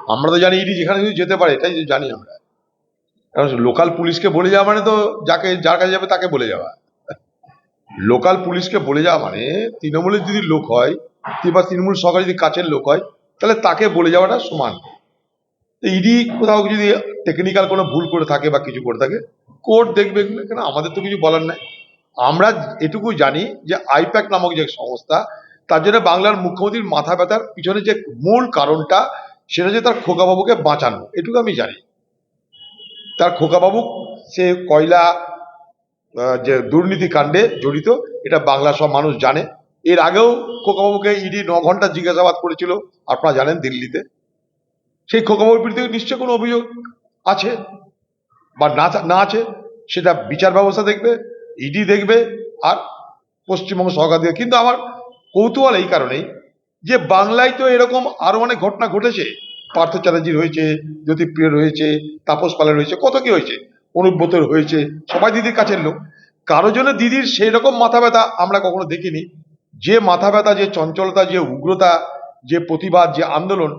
আমরা তো জানি ইডি যেখানে যেতে পারে, এটাই জানি আমরা। কারণ লোকাল পুলিশকে বলে যাওয়া মানে তো যার কাছে যাবে তাকে বলে যাওয়া। লোকাল পুলিশকে বলে যাওয়া মানে তৃণমূলের যদি লোক হয় কিংবা তৃণমূল সরকার যদি কাছের লোক হয়, তাহলে তাকে বলে যাওয়াটা সমান। ইডি কোথাও যদি টেকনিক্যাল কোনো ভুল করে থাকে বা কিছু করে থাকে, কোর্ট দেখবে। কেন আমাদের তো কিছু বলার নাই। আমরা এটুকু জানি যে আইপ্যাক নামক যে সংস্থা, তার জন্য বাংলার মুখ্যমন্ত্রীর মাথা ব্যথার পিছনে যে মূল কারণটা, সেটা হচ্ছে তার খোকাবাবুকে বাঁচানো। এটুকু আমি জানি। তার খোকাবাবু সে কয়লা যে দুর্নীতি কাণ্ডে জড়িত, এটা বাংলার সব মানুষ জানে। এর আগেও খোকাবাবুকে ইডি 9 ঘন্টা জিজ্ঞাসাবাদ করেছিল, আপনারা জানেন, দিল্লিতে। সেই খোকাবাবুর বিরুদ্ধে নিশ্চয় কোনো অভিযোগ আছে বা না আছে, সেটা বিচার ব্যবস্থা দেখবে, ইডি দেখবে, আর পশ্চিমবঙ্গ সরকার দেখবে। কিন্তু আমার কৌতূহল এই কারণেই যে বাংলায় তো এরকম আরো অনেক ঘটনা ঘটেছে। পার্থ চ্যাটার্জির হয়েছে, জ্যোতিপ্রিয়র হয়েছে, তাপস পালের হয়েছে, কত কি হয়েছে, অনুব্রতর হয়েছে, সবাই দিদির কাছের লোক। কারো জন্য দিদির সেই রকম মাথা ব্যথা আমরা কখনো দেখিনি। যে মাথা ব্যথা, যে চঞ্চলতা, যে উগ্রতা, যে প্রতিবাদ, যে আন্দোলন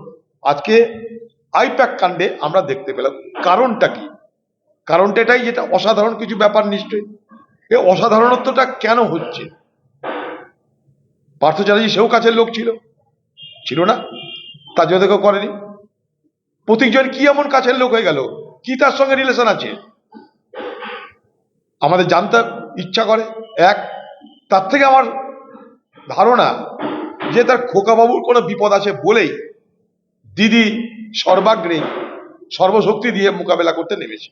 আজকে আইপ্যাক কাণ্ডে আমরা দেখতে পেলাম। কারণটা কি? কারণটা এটাই, যেটা অসাধারণ কিছু ব্যাপার নিশ্চয়ই। এই অসাধারণত্বটা কেন হচ্ছে? পার্থ চ্যাটার্জি সেও কাছের লোক ছিল না? তার জন্য কেউ করেনি। প্রতীক জৈন কি এমন কাছের লোক হয়ে গেল? কি তার সঙ্গে রিলেশন আছে আমাদের জানতে ইচ্ছা করে। এক, তার থেকে আমার ধারণা যে তার খোকাবাবুর কোনো বিপদ আছে বলেই দিদি সর্বাগ্রে সর্বশক্তি দিয়ে মোকাবেলা করতে নেমেছে।